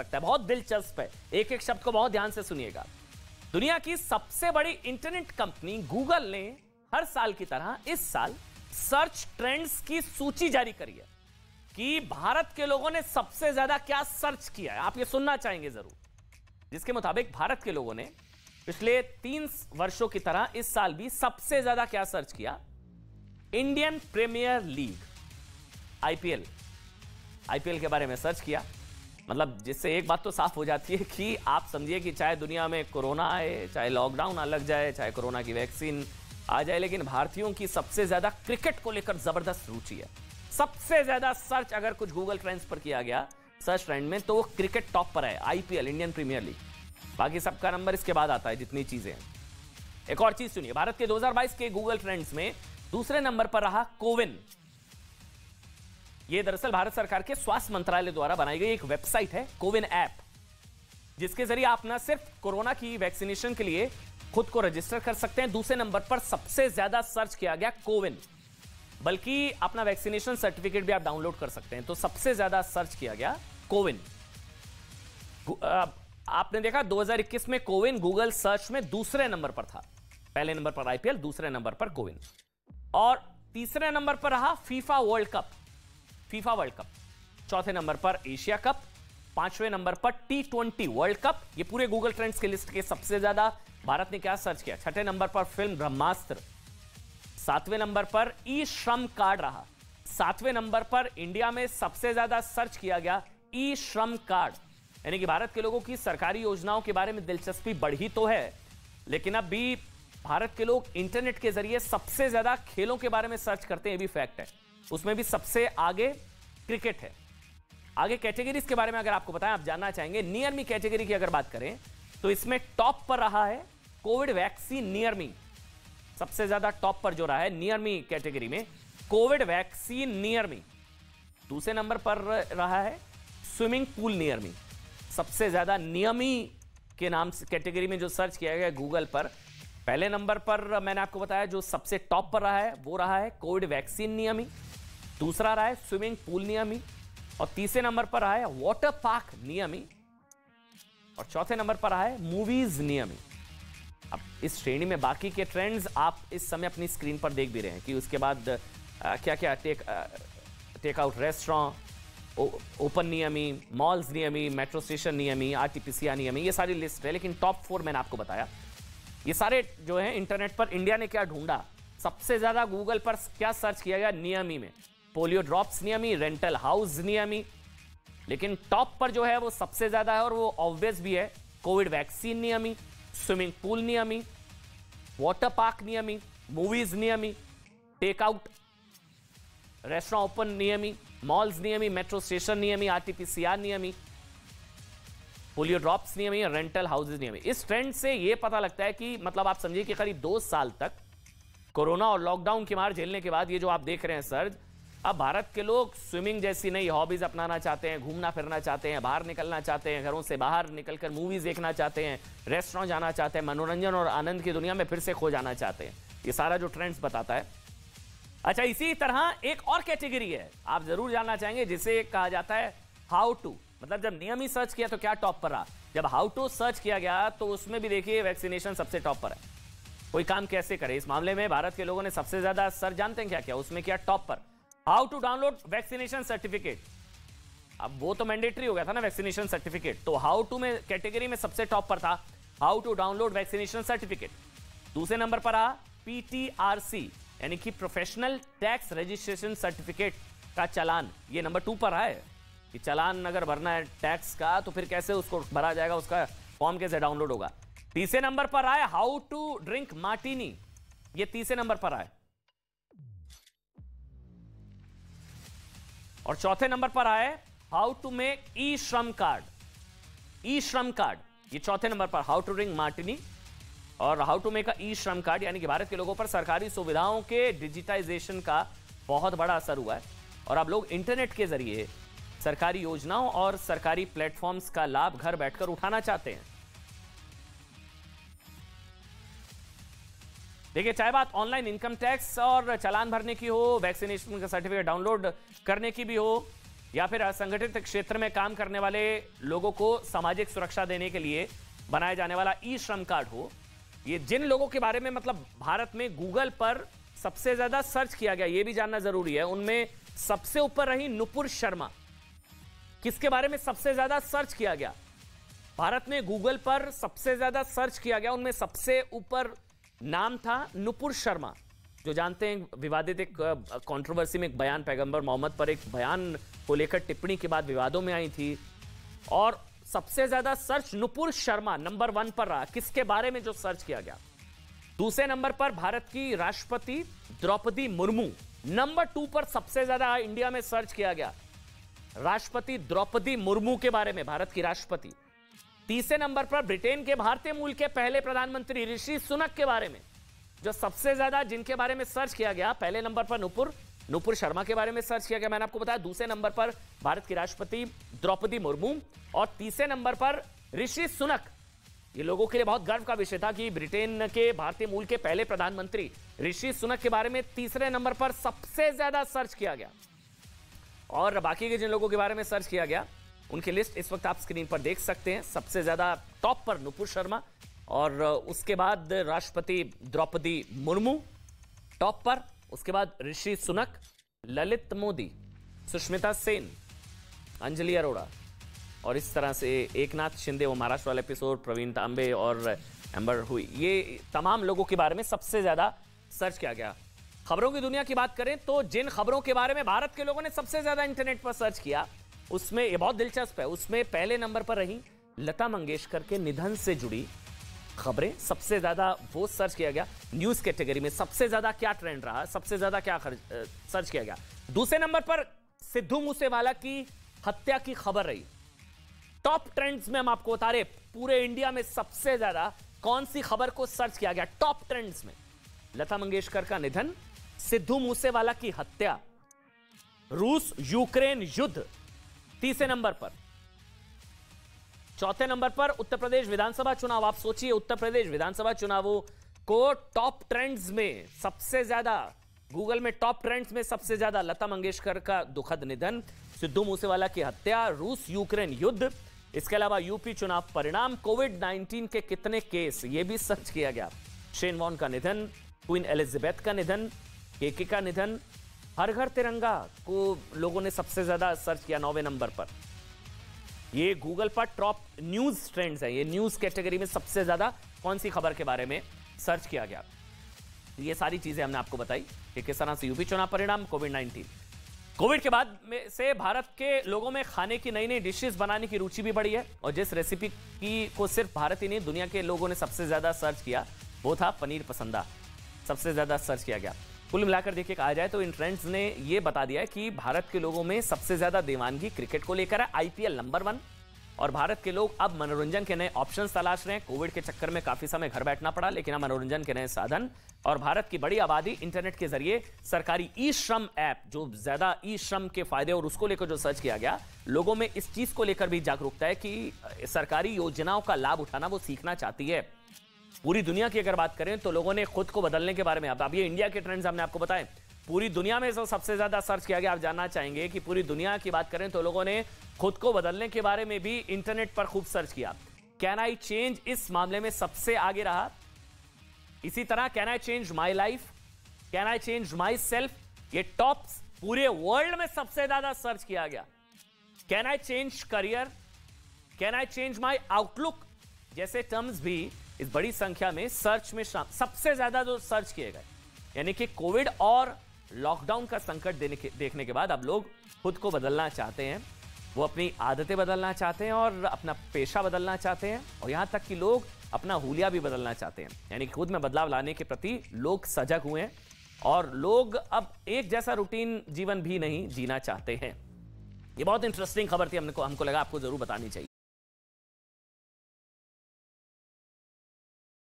सकता है। बहुत दिलचस्प है, एक एक शब्द को बहुत ध्यान से सुनिएगा। दुनिया की सबसे बड़ी इंटरनेट कंपनी गूगल ने हर साल की तरह इस साल सर्च ट्रेंड्स की सूची जारी करी है कि भारत के लोगों ने सबसे ज्यादा क्या सर्च किया है। आप ये सुनना चाहेंगे जरूर। जिसके मुताबिक भारत के लोगों ने पिछले 3 वर्षों की तरह इस साल भी सबसे ज्यादा क्या सर्च किया? इंडियन प्रीमियर लीग, आईपीएल के बारे में सर्च किया। मतलब जिससे एक बात तो साफ हो जाती है कि आप समझिए कि चाहे दुनिया में कोरोना आए, चाहे लॉकडाउन लग जाए, चाहे कोरोना की वैक्सीन आ जाए, लेकिन भारतीयों की सबसे ज्यादा क्रिकेट को लेकर जबरदस्त रुचि है। सबसे ज्यादा सर्च अगर कुछ गूगल ट्रेंड्स पर किया गया सर्च ट्रेंड में, तो वो क्रिकेट टॉप पर है, आईपीएल, इंडियन प्रीमियर लीग। बाकी सबका नंबर इसके बाद आता है जितनी चीजें हैं। एक और चीज सुनिए, भारत के 2022 के गूगल ट्रेंड्स में दूसरे नंबर पर रहा कोविन। यह दरअसल भारत सरकार के स्वास्थ्य मंत्रालय द्वारा बनाई गई एक वेबसाइट है, कोविन ऐप, जिसके जरिए आप न सिर्फ कोरोना की वैक्सीनेशन के लिए खुद को रजिस्टर कर सकते हैं, दूसरे नंबर पर सबसे ज्यादा सर्च किया गया कोविन, बल्कि अपना वैक्सीनेशन सर्टिफिकेट भी आप डाउनलोड कर सकते हैं। तो सबसे ज्यादा सर्च किया गया कोविन। आपने देखा 2021 में कोविन गूगल सर्च में दूसरे नंबर पर था। पहले नंबर पर आईपीएल, दूसरे नंबर पर कोविन, और तीसरे नंबर पर रहा फीफा वर्ल्ड कप, चौथे नंबर पर एशिया कप, पांचवें नंबर पर T20 वर्ल्ड कप। ये पूरे गूगल ट्रेंड्स के लिस्ट के सबसे ज्यादा भारत ने क्या सर्च किया? छठे नंबर पर फिल्म ब्रह्मास्त्र, सातवें नंबर पर ई श्रम कार्ड रहा। सातवें नंबर पर इंडिया में सबसे ज्यादा सर्च किया गया ई श्रम कार्ड, यानी कि भारत के लोगों की सरकारी योजनाओं के बारे में दिलचस्पी बढ़ी तो है, लेकिन अब भी भारत के लोग इंटरनेट के जरिए सबसे ज्यादा खेलों के बारे में सर्च करते हैं, ये भी फैक्ट है। उसमें भी सबसे आगे क्रिकेट है। आगे कैटेगरीज के बारे में अगर आपको बताएं, आप जानना चाहेंगे, नियर मी कैटेगरी की अगर बात करें तो इसमें टॉप पर रहा है कोविड वैक्सीन नियर मी। सबसे ज्यादा टॉप पर जो रहा है नियर मी कैटेगरी में, कोविड वैक्सीन नियर मी। दूसरे नंबर पर रहा है स्विमिंग पूल नियर मी। सबसे ज्यादा नियमी के नाम से कैटेगरी में जो सर्च किया गया गूगल पर, पहले नंबर पर मैंने आपको बताया जो सबसे टॉप पर रहा है वो रहा है कोविड वैक्सीन नियमी, दूसरा रहा है स्विमिंग पूल नियमी, और तीसरे नंबर पर रहा है वाटर पार्क नियमी, और चौथे नंबर पर रहा है मूवीज नियमी। अब इस श्रेणी में बाकी के ट्रेंड्स आप इस समय अपनी स्क्रीन पर देख भी रहे हैं कि उसके बाद क्या क्या टेक आउट रेस्टोरेंट, ओपन नियमी, मॉल्स नियमी, मेट्रो स्टेशन नियमी, आरटीपीसीआर नियमी, ये सारी लिस्ट है। लेकिन टॉप 4 मैंने आपको बताया, ये सारे जो है इंटरनेट पर इंडिया ने क्या ढूंढा, सबसे ज्यादा गूगल पर क्या सर्च किया गया नियमी में, पोलियो ड्रॉप्स नियमी, रेंटल हाउस नियमी, लेकिन टॉप पर जो है वो सबसे ज्यादा है और वो ऑब्वियस भी है, कोविड वैक्सीन नियमी, स्विमिंग पूल नियमी, वाटर पार्क नियमी, मूवीज नियमी, टेक आउट रेस्टोरेंट ओपन नियमी, मॉल्स नियमी, मेट्रो स्टेशन नियमी, आरटीपीसीआर नियमी, पोलियो ड्रॉप्स नियमी, रेंटल हाउसेज नियमी। इस ट्रेंड से यह पता लगता है कि मतलब आप समझिए कि करीब 2 साल तक कोरोना और लॉकडाउन की मार झेलने के बाद ये जो आप देख रहे हैं सर्ज, अब भारत के लोग स्विमिंग जैसी नई हॉबीज अपनाना चाहते हैं, घूमना फिरना चाहते हैं, बाहर निकलना चाहते हैं, घरों से बाहर निकलकर मूवीज देखना चाहते हैं, रेस्टोरेंट जाना चाहते हैं, मनोरंजन और आनंद की दुनिया में फिर से खो जाना चाहते हैं। ये सारा जो ट्रेंड्स बताता है। अच्छा, इसी तरह एक और कैटेगरी है आप जरूर जानना चाहेंगे, जिसे कहा जाता है हाउ टू। मतलब जब नियम ही सर्च किया तो क्या टॉप पर रहा, जब हाउ टू सर्च किया गया तो उसमें भी देखिए वैक्सीनेशन सबसे टॉप पर है। कोई काम कैसे करे, इस मामले में भारत के लोगों ने सबसे ज्यादा सर्च जानते हैं क्या क्या, उसमें क्या टॉप पर, how to download vaccination certificate. अब वो तो मैंडेटरी हो गया था ना वैक्सीनेशन सर्टिफिकेट, तो हाउ टू में कैटेगरी में सबसे टॉप पर था how to download vaccination certificate. दूसरे नंबर पर रहा PTRC, यानी कि प्रोफेशनल टैक्स रजिस्ट्रेशन सर्टिफिकेट का चालान, ये नंबर 2 पर है कि चालान अगर भरना है टैक्स का तो फिर कैसे उसको भरा जाएगा, उसका फॉर्म कैसे डाउनलोड होगा। तीसरे नंबर पर आए हाउ टू ड्रिंक मार्टिनी, ये तीसरे नंबर पर आए, और चौथे नंबर पर आए हाउ टू मेक ई श्रम कार्ड, ई श्रम कार्ड, ये चौथे नंबर पर हाउ टू ड्रिंक मार्टिनी और हाउ टू मेक अ ई श्रम कार्ड। यानी कि भारत के लोगों पर सरकारी सुविधाओं के डिजिटाइजेशन का बहुत बड़ा असर हुआ है और अब लोग इंटरनेट के जरिए सरकारी योजनाओं और सरकारी प्लेटफॉर्म्स का लाभ घर बैठकर उठाना चाहते हैं। देखिए, चाहे बात ऑनलाइन इनकम टैक्स और चालान भरने की हो, वैक्सीनेशन का सर्टिफिकेट डाउनलोड करने की भी हो, या फिर असंगठित क्षेत्र में काम करने वाले लोगों को सामाजिक सुरक्षा देने के लिए बनाया जाने वाला ई श्रम कार्ड हो। ये जिन लोगों के बारे में मतलब भारत में गूगल पर सबसे ज्यादा सर्च किया गया, ये भी जानना जरूरी है। उनमें सबसे ऊपर रही नुपुर शर्मा। किसके बारे में सबसे ज्यादा सर्च किया गया? भारत में गूगल पर सबसे ज्यादा सर्च किया गया, उनमें सबसे ऊपर नाम था नुपुर शर्मा, जो जानते हैं विवादित एक कंट्रोवर्सी में एक बयान, पैगंबर मोहम्मद पर एक बयान को लेकर टिप्पणी के बाद विवादों में आई थी। और सबसे ज्यादा सर्च नुपुर शर्मा नंबर 1 पर रहा। किसके बारे में जो सर्च किया गया? दूसरे नंबर पर भारत की राष्ट्रपति द्रौपदी मुर्मू। नंबर 2 पर सबसे ज्यादा इंडिया में सर्च किया गया राष्ट्रपति द्रौपदी मुर्मू के बारे में, भारत की राष्ट्रपति। तीसरे नंबर पर ब्रिटेन के भारतीय मूल के पहले प्रधानमंत्री ऋषि सुनक के बारे में, जो सबसे ज्यादा जिनके बारे में सर्च किया गया। पहले नंबर पर नुपुर शर्मा के बारे में सर्च किया गया, मैंने आपको बताया। दूसरे नंबर पर भारत की राष्ट्रपति द्रौपदी मुर्मू और तीसरे नंबर पर ऋषि सुनक। ये लोगों के लिए बहुत गर्व का विषय था कि ब्रिटेन के भारतीय मूल के पहले प्रधानमंत्री ऋषि सुनक के बारे में तीसरे नंबर पर सबसे ज्यादा सर्च किया गया। और बाकी के जिन लोगों के बारे में सर्च किया गया उनकी लिस्ट इस वक्त आप स्क्रीन पर देख सकते हैं। सबसे ज्यादा टॉप पर नुपुर शर्मा और उसके बाद राष्ट्रपति द्रौपदी मुर्मू टॉप पर, उसके बाद ऋषि सुनक, ललित मोदी, सुष्मिता सेन, अंजलि अरोड़ा और इस तरह से एकनाथ शिंदे, वो महाराष्ट्र वाला एपिसोड, प्रवीण तांबे और एम्बर हुई, ये तमाम लोगों के बारे में सबसे ज्यादा सर्च किया गया। खबरों की दुनिया की बात करें तो जिन खबरों के बारे में भारत के लोगों ने सबसे ज्यादा इंटरनेट पर सर्च किया, उसमें ये बहुत दिलचस्प है, उसमें पहले नंबर पर रही लता मंगेशकर के निधन से जुड़ी खबरें। सबसे ज्यादा वो सर्च किया गया। न्यूज कैटेगरी में सबसे ज्यादा क्या ट्रेंड रहा, सबसे ज्यादा क्या सर्च किया गया? दूसरे नंबर पर सिद्धू मूसेवाला की हत्या की खबर रही। टॉप ट्रेंड्स में हम आपको बता रहे पूरे इंडिया में सबसे ज्यादा कौन सी खबर को सर्च किया गया टॉप ट्रेंड्स में? लता मंगेशकर का निधन, सिद्धू मूसेवाला की हत्या, रूस यूक्रेन युद्ध तीसरे नंबर पर। चौथे नंबर पर उत्तर प्रदेश विधानसभा चुनाव। आप सोचिए, उत्तर प्रदेश विधानसभा चुनावों को टॉप ट्रेंड्स में सबसे ज्यादा, गूगल में टॉप ट्रेंड्स में सबसे ज्यादा लता मंगेशकर का दुखद निधन, सिद्धू मूसेवाला की हत्या, रूस यूक्रेन युद्ध, इसके अलावा यूपी चुनाव परिणाम, कोविड-19 के कितने केस, यह भी सर्च किया गया। शेन वॉन का निधन, क्वीन एलिजाबेथ का निधन, केके का निधन, हर घर तिरंगा को लोगों ने सबसे ज्यादा सर्च किया 9वें नंबर पर। ये गूगल पर टॉप न्यूज ट्रेंड्स है। ये न्यूज कैटेगरी में सबसे ज्यादा कौन सी खबर के बारे में सर्च किया गया। ये सारी चीजें हमने आपको बताई कि किस तरह से यूपी चुनाव परिणाम, कोविड-19, कोविड के बाद में से भारत के लोगों में खाने की नई नई डिशेस बनाने की रुचि भी बढ़ी है। और जिस रेसिपी की को सिर्फ भारत ही नहीं दुनिया के लोगों ने सबसे ज्यादा सर्च किया वो था पनीर पसंदा। सबसे ज्यादा सर्च किया गया। कुल मिलाकर देखिए कहा जाए तो इन ट्रेंड्स ने यह बता दिया है कि भारत के लोगों में सबसे ज्यादा दीवानगी क्रिकेट को लेकर है, आईपीएल नंबर 1। और भारत के लोग अब मनोरंजन के नए ऑप्शंस तलाश रहे हैं। कोविड के चक्कर में काफी समय घर बैठना पड़ा, लेकिन अब मनोरंजन के नए साधन। और भारत की बड़ी आबादी इंटरनेट के जरिए सरकारी ई श्रम ऐप, जो ज्यादा ई श्रम के फायदे और उसको लेकर जो सर्च किया गया, लोगों में इस चीज को लेकर भी जागरूकता है कि सरकारी योजनाओं का लाभ उठाना वो सीखना चाहती है। पूरी दुनिया की अगर बात करें तो लोगों ने खुद को बदलने के बारे में, अब ये इंडिया के ट्रेंड्स हमने आपको बताए, पूरी दुनिया में सबसे ज्यादा सर्च किया गया। आप जानना चाहेंगे कि पूरी दुनिया की बात करें तो लोगों ने खुद को बदलने के बारे में भी इंटरनेट पर खूब सर्च किया। कैन आई चेंज इस मामले में सबसे आगे रहा। इसी तरह can I change my life, can I change my self, ये टॉप पूरे वर्ल्ड में सबसे ज्यादा सर्च किया गया। Can I change career, can I change my outlook जैसे टर्म्स भी इस बड़ी संख्या में सर्च में सबसे ज्यादा जो सर्च किए गए। यानी कि कोविड और लॉकडाउन का संकट देखने के बाद अब लोग खुद को बदलना चाहते हैं, वो अपनी आदतें बदलना चाहते हैं और अपना पेशा बदलना चाहते हैं, और यहां तक कि लोग अपना हुलिया भी बदलना चाहते हैं। यानी कि खुद में बदलाव लाने के प्रति लोग सजग हुए हैं और लोग अब एक जैसा रूटीन जीवन भी नहीं जीना चाहते हैं। ये बहुत इंटरेस्टिंग खबर थी, हमको लगा आपको जरूर बतानी चाहिए।